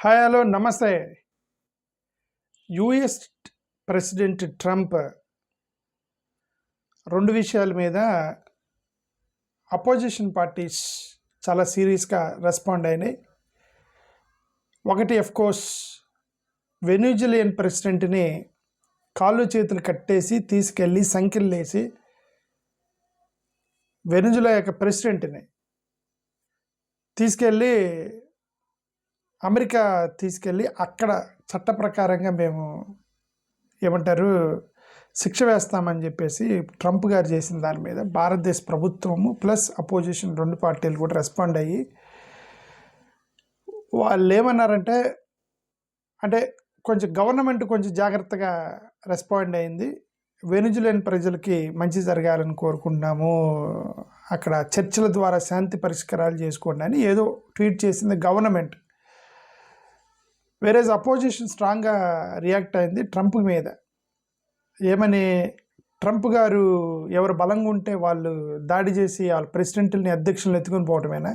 Hi hello నమస్తే. US president Trump 2 విషయాల మీద అపోజిషన్ పార్టీస్ చాలా సీరియస్గా రెస్పాండ్ అయినాయి. ఒకటి కోర్స్ వెనిజులియన్ ప్రెసిడెంట్ని కాళ్ళు చేతులు కట్టేసి తీసుకెళ్ళి సంఖ్యలేసి వెనిజులా యొక్క ప్రెసిడెంట్ని తీసుకెళ్ళి అమెరికా తీసుకెళ్ళి అక్కడ చట్ట ప్రకారంగా మేము ఏమంటారు శిక్ష వేస్తామని చెప్పేసి ట్రంప్ గారు చేసిన దాని మీద భారతదేశ ప్రభుత్వము ప్లస్ అపోజిషన్ 2 పార్టీలు కూడా రెస్పాండ్ అయ్యి వాళ్ళు ఏమన్నారంటే కొంచెం గవర్నమెంట్ కొంచెం జాగ్రత్తగా రెస్పాండ్ అయింది. వెనిజులియన్ ప్రజలకి మంచి జరగాలని కోరుకుంటున్నాము, అక్కడ చర్చల ద్వారా శాంతి పరిష్కారాలు చేసుకోండి అని ఏదో ట్వీట్ చేసింది గవర్నమెంట్. వేరేజ్ అపోజిషన్ స్ట్రాంగ్గా రియాక్ట్ అయింది ట్రంప్ మీద. ఏమని, ట్రంప్ గారు ఎవరు బలంగా ఉంటే వాళ్ళు దాడి చేసి వాళ్ళ ప్రెసిడెంట్ని అధ్యక్షులను ఎత్తుకొని పోవటమేనా,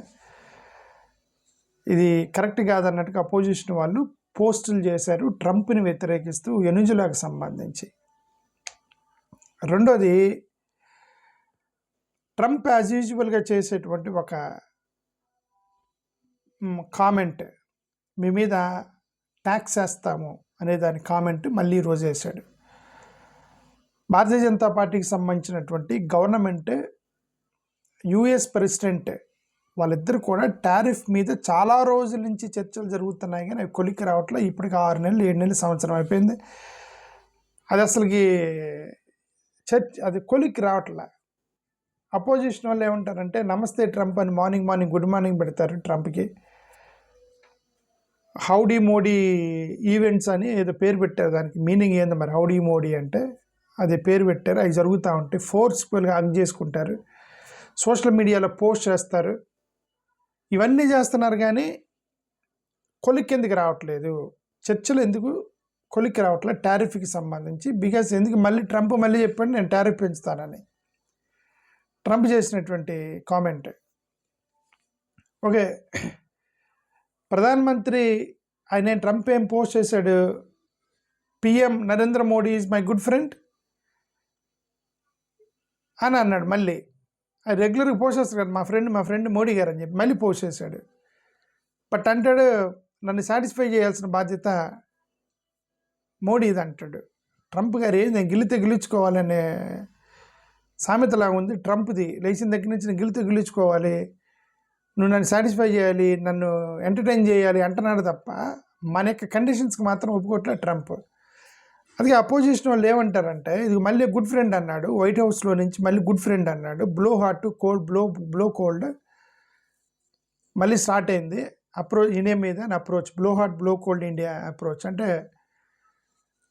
ఇది కరెక్ట్ కాదన్నట్టుగా అపోజిషన్ వాళ్ళు పోస్టులు చేశారు ట్రంప్ని వ్యతిరేకిస్తూ వెనిజులాకు సంబంధించి. రెండోది, ట్రంప్ యాజ్ యూజువల్గా చేసేటువంటి ఒక కామెంట్, మీ మీద ట్యాక్స్ వేస్తాము అనే దాని కామెంట్ మళ్ళీ ఈరోజు వేశాడు. భారతీయ జనతా పార్టీకి సంబంధించినటువంటి గవర్నమెంట్, యుఎస్ ప్రెసిడెంట్ వాళ్ళిద్దరు కూడా టారిఫ్ మీద చాలా రోజుల నుంచి చర్చలు జరుగుతున్నాయి, కానీ అవి కొలిక్కి రావట్లే. ఇప్పటికి 6 నెలలు 7 నెలలు సంవత్సరం అయిపోయింది, అది అసలుకి అది కొలిక్కి రావట్లే. అపోజిషన్ వాళ్ళు ఏమంటారంటే నమస్తే ట్రంప్ అని మార్నింగ్ గుడ్ మార్నింగ్ పెడతారు ట్రంప్కి. హౌడీ మోడీ ఈవెంట్స్ అని ఏదో పేరు పెట్టారు, దానికి మీనింగ్ ఏందో మరి. హౌడీ మోడీ అంటే అదే పేరు పెట్టారు. అవి జరుగుతూ ఉంటాయి, ఫోర్స్ఫుల్గా హగ్ చేసుకుంటారు, సోషల్ మీడియాలో పోస్ట్ చేస్తారు, ఇవన్నీ చేస్తున్నారు. కానీ కొలిక్కి ఎందుకు రావట్లేదు, చర్చలు ఎందుకు కొలిక్కి రావట్లేదు టారిఫ్కి సంబంధించి? బికాస్ ఎందుకు మళ్ళీ ట్రంప్ మళ్ళీ చెప్పాడు నేను టారిఫ్ పెంచుతానని. ట్రంప్ చేసినటువంటి కామెంట్. ఓకే, ప్రధానమంత్రి ఆయన ట్రంప్ ఏం పోస్ట్ చేశాడు, PM Narendra Modi is my good friend అని అన్నాడు. మళ్ళీ అది రెగ్యులర్గా పోస్ట్ చేస్తాడు కదా, మా ఫ్రెండ్ మోడీ గారు అని చెప్పి మళ్ళీ పోస్ట్ చేశాడు. బట్ అంటాడు నన్ను సాటిస్ఫై చేయాల్సిన బాధ్యత మోడీది అంటాడు. ట్రంప్ గారు ఏది నేను గిలితే గెలుచుకోవాలనే సామెతలాగా ఉంది ట్రంప్ది. లేచిన దగ్గర నుంచి నేను గెలుచుకోవాలి, నువ్వు నన్ను సాటిస్ఫై చేయాలి, నన్ను ఎంటర్టైన్ చేయాలి అంటున్నాడు తప్ప మన యొక్క కండిషన్స్కి మాత్రం ఒప్పుకోవట్లేదు ట్రంప్. అది అపోజిషన్ వాళ్ళు ఏమంటారంటే ఇది మళ్ళీ గుడ్ ఫ్రెండ్ అన్నాడు, వైట్ హౌస్లో నుంచి మళ్ళీ గుడ్ ఫ్రెండ్ అన్నాడు. Blow hot cold, blow cold మళ్ళీ స్టార్ట్ అయింది ఇండియా మీద approach. Blow hot blow cold India approach అంటే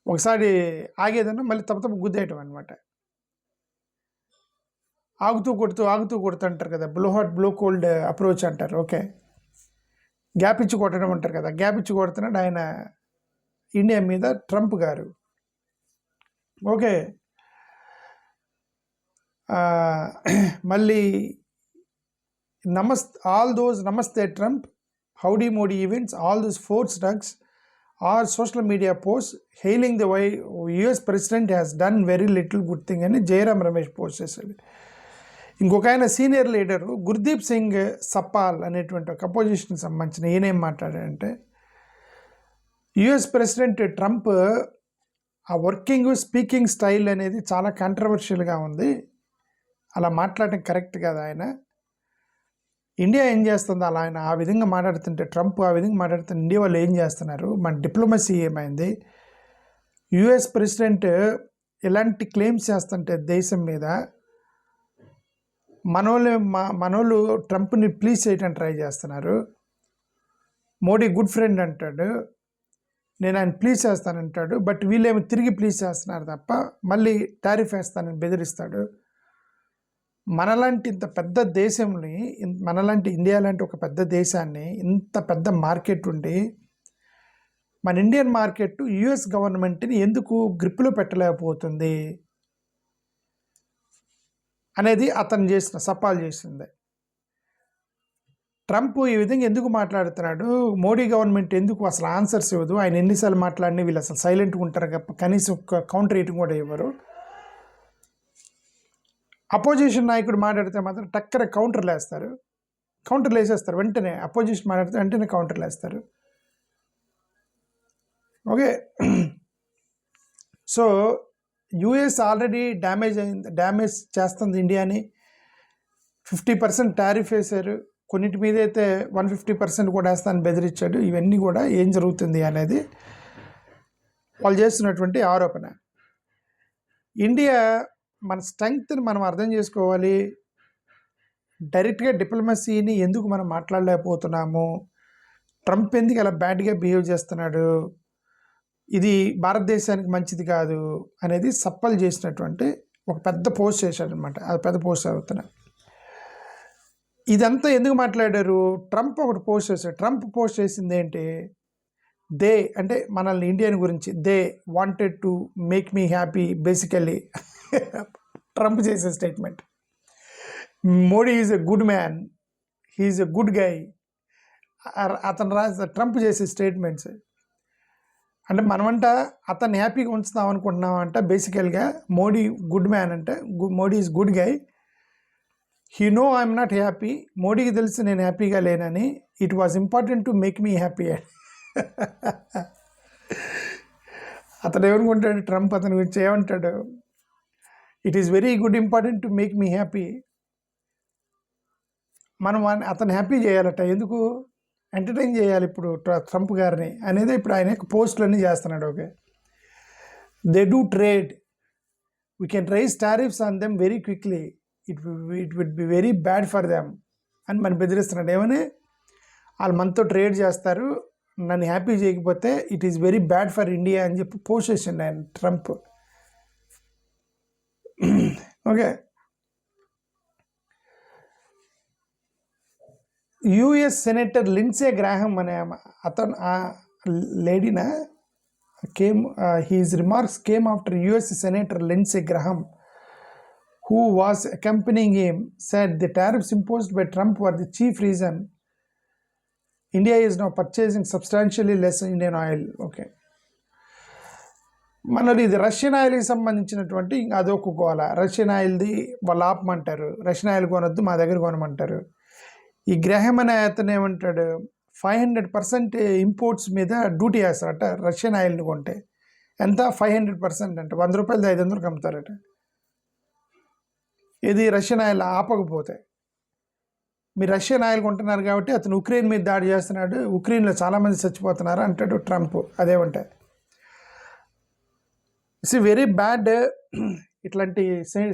ఒకసారి ఆగేదన్నా మళ్ళీ తప్ప గుద్దేయటం అనమాట. ఆగుతూ కొడుతూ అంటారు కదా, blow hot blow cold approach అంటారు. ఓకే, గ్యాప్ ఇచ్చి కొట్టడం అంటారు కదా, గ్యాప్ ఇచ్చి కొడుతున్నాడు ఆయన ఇండియా మీద ట్రంప్ గారు. ఓకే, మళ్ళీ Namaste Trump, Howdy Modi events, all those force drugs are social media post hailing the why US president has done very little good thing అని జయరాం రమేష్ పోస్ట్ చేశాడు. ఇంకొక ఆయన సీనియర్ లీడరు గుర్దీప్ సింగ్ సప్పాల్ అనేటువంటి ఒక అపోజిషన్కి సంబంధించిన ఈయనేం మాట్లాడాడంటే, యుఎస్ ప్రెసిడెంట్ ట్రంప్ ఆ స్పీకింగ్ స్టైల్ అనేది చాలా కాంట్రవర్షియల్గా ఉంది, అలా మాట్లాడటం కరెక్ట్ కాదు. ఆయన ఇండియా ఏం చేస్తుందో అలా ఆయన ఆ విధంగా మాట్లాడుతుంటే, ట్రంప్ ఆ విధంగా మాట్లాడుతుంటే ఇండియా వాళ్ళు ఏం చేస్తున్నారు, మన డిప్లొమసీ ఏమైంది, యుఎస్ ప్రెసిడెంట్ ఎలాంటి క్లెయిమ్స్ చేస్తుంటే దేశం మీద మనోళ్ళు ట్రంప్ని ప్లీజ్ చేయడానికి ట్రై చేస్తున్నారు. మోడీ గుడ్ ఫ్రెండ్ అంటాడు, నేను ఆయన ప్లీజ్ చేస్తానంటాడు, బట్ వీళ్ళేమో తిరిగి ప్లీజ్ చేస్తున్నారు తప్ప మళ్ళీ టారిఫ్ వేస్తానని బెదిరిస్తాడు. మనలాంటి ఇంత పెద్ద దేశంని, మనలాంటి ఇండియా లాంటి ఒక పెద్ద దేశాన్ని, ఇంత పెద్ద మార్కెట్ ఉండి మన ఇండియన్ మార్కెట్ యుఎస్ గవర్నమెంట్ని ఎందుకు గ్రిప్లో పెట్టలేకపోతుంది అనేది అతను సప్పాలు చేసింది. ట్రంప్ ఈ విధంగా ఎందుకు మాట్లాడుతున్నాడు, మోడీ గవర్నమెంట్ ఎందుకు అసలు ఆన్సర్స్ ఇవ్వదు, ఆయన ఎన్నిసార్లు మాట్లాడినా వీళ్ళు అసలు సైలెంట్గా ఉంటారు కనీసం ఒక కౌంటర్ రేటింగ్ కూడా ఇవ్వరు. అపోజిషన్ నాయకుడు మాట్లాడితే మాత్రం టక్కన కౌంటర్లు వేసేస్తారు వెంటనే. అపోజిషన్ మాట్లాడితే వెంటనే కౌంటర్లు వేస్తారు. Okay, so US already damage చేస్తుంది ఇండియాని. 50% టారిఫ్ వేశారు, కొన్నిటి మీద అయితే 150% కూడా వేస్తానని బెదిరించాడు. ఇవన్నీ కూడా ఏం జరుగుతుంది అనేది వాళ్ళు చేస్తున్నటువంటి ఆరోపణ. ఇండియా మన స్ట్రెంగ్త్ని మనం అర్థం చేసుకోవాలి. డైరెక్ట్గా డిప్లొమసీని ఎందుకు మనం మాట్లాడలేకపోతున్నాము, ట్రంప్ ఎందుకు అలా బ్యాడ్గా బిహేవ్ చేస్తున్నాడు, ఇది భారతదేశానికి మంచిది కాదు అనేది సప్పలు చేసినటువంటి ఒక పెద్ద పోస్ట్ చేశాడనమాట. అది పెద్ద పోస్ట్ అవుతున్నా. ఇదంతా ఎందుకు మాట్లాడారు, ట్రంప్ ఒకటి పోస్ట్ చేశాడు. ట్రంప్ పోస్ట్ చేసింది ఏంటి, దే అంటే మనల్ని ఇండియన్ గురించి, they wanted to make me happy basically. Trump చేసే statement, Modi is a good man, he's a good guy. Trump చేసే స్టేట్మెంట్స్ అంటే మనమంట అతన్ని హ్యాపీగా ఉంచుతాం అనుకుంటున్నామంట. బేసికల్గా మోడీ గుడ్ మ్యాన్ అంటే, Modi is good guy, he no I'm not happy, మోడీకి తెలుసు నేను హ్యాపీగా లేనని, it was important to make me happy. అతను ఏమనుకుంటాడు, ట్రంప్ అతని గురించి ఏమంటాడు, it is very good important to make me happy. మనం అతను హ్యాపీ చేయాలట, ఎందుకు ఎంటర్టైన్ చేయాలి ఇప్పుడు ట్రంప్ గారిని అనేది ఇప్పుడు ఆయన పోస్టులన్నీ చేస్తున్నాడు. Okay, they do trade, we can raise tariffs on them very quickly, it would be very bad for them అని మనం బెదిరిస్తున్నాడు. ఏమని, వాళ్ళు మనతో ట్రేడ్ చేస్తారు, నన్ను హ్యాపీ చేయకపోతే it is very bad for India అని చెప్పి పోస్ట్ చేసిండు ఆయన Trump. Okay, US senator Lindsay Graham అనే అతను లేడీన his remarks came after US Senator Lindsey Graham, who was accompanying him, said the tariffs imposed by Trump were the chief reason India is now purchasing substantially less Indian oil. Okay, మనది ఇది Russian ఆయిల్కి సంబంధించినటువంటి అదొక గోల. Russian ఆయిల్ది వాళ్ళు ఆపమంటారు, Russian oil కొనొద్దు మా దగ్గర కొనమంటారు. ఈ గ్రహం అనే అతను ఏమంటాడు, 500% ఇంపోర్ట్స్ మీద డ్యూటీ వేస్తారట రష్యన్ ఆయిల్ని కొంటే. ఎంత, 500% అంటే 100 రూపాయలు 500కి అమ్ముతారట. ఇది రష్యన్ ఆయిల్ ఆపకపోతే. మీరు రష్యన్ ఆయిల్ కొంటున్నారు కాబట్టి అతను ఉక్రెయిన్ మీద దాడి చేస్తున్నాడు, ఉక్రెయిన్లో చాలామంది చచ్చిపోతున్నారు అంటాడు ట్రంప్. అదేమంటే ఇట్స్ వెరీ బ్యాడ్. ఇట్లాంటి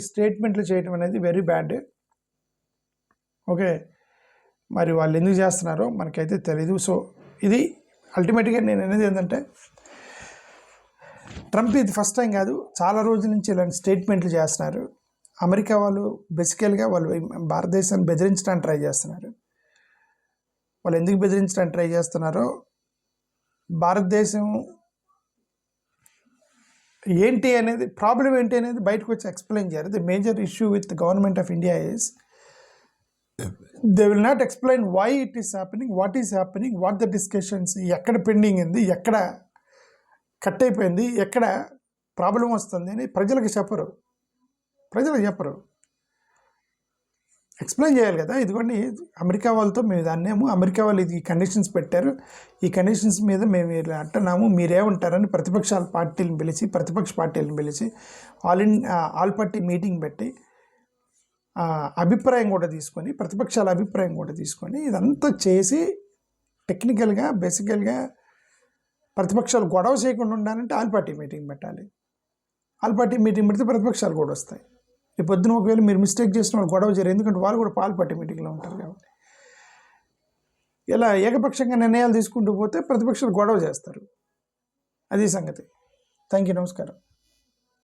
స్టేట్మెంట్లు చేయడం అనేది వెరీ బ్యాడ్. ఓకే, మరి వాళ్ళు ఎందుకు చేస్తున్నారో మనకైతే తెలీదు. సో ఇది అల్టిమేట్గా నేను అనేది ఏంటంటే, ట్రంప్ ఇది ఫస్ట్ టైం కాదు, చాలా రోజుల నుంచి ఇలాంటి స్టేట్మెంట్లు చేస్తున్నారు. అమెరికా వాళ్ళు బేసికల్గా వాళ్ళు భారతదేశాన్ని బెదిరించడానికి ట్రై చేస్తున్నారు. వాళ్ళు ఎందుకు బెదిరించడానికి ట్రై చేస్తున్నారో, భారతదేశం ఏంటి అనేది, ప్రాబ్లం ఏంటి అనేది బయటకు వచ్చి ఎక్స్ప్లెయిన్ చేయాలి. The major issue with government of India is they will not explain why it is happening, what is happening, what the discussions, ఎక్కడ పెండింగ్ ఉంది, ఎక్కడ కట్ అయిపోయింది, ఎక్కడ ప్రాబ్లం వస్తుంది అని ప్రజలకు చెప్పరు. ఎక్స్ప్లెయిన్ చేయాలి కదా. ఇదిగోండి అమెరికా వాళ్ళతో మేము దాన్నేమో, అమెరికా వాళ్ళు ఇది కండిషన్స్ పెట్టారు, ఈ కండిషన్స్ మీద మేము ఇలా అంటున్నాము, మీరేమంటారని ప్రతిపక్ష పార్టీలను పిలిచి ఆల్ పార్టీ మీటింగ్ పెట్టి అభిప్రాయం కూడా తీసుకొని, ప్రతిపక్షాల అభిప్రాయం కూడా తీసుకొని, ఇదంతా చేసి టెక్నికల్గా బేసికల్గా ప్రతిపక్షాలు గొడవ చేయకుండా ఉండాలంటే ఆల్ పార్టీ మీటింగ్ పెట్టాలి. ఆల్ పార్టీ మీటింగ్ పెడితే ప్రతిపక్షాలు కూడా వస్తాయి. ఈ పొద్దున ఒకవేళ మీరు మిస్టేక్ చేసిన వాళ్ళు గొడవ చేయరు, ఎందుకంటే వాళ్ళు కూడా ఆల్ పార్టీ మీటింగ్లో ఉంటారు కాబట్టి. ఇలా ఏకపక్షంగా నిర్ణయాలు తీసుకుంటూ పోతే ప్రతిపక్షాలు గొడవ చేస్తారు. అది సంగతి. థ్యాంక్ యూ, నమస్కారం.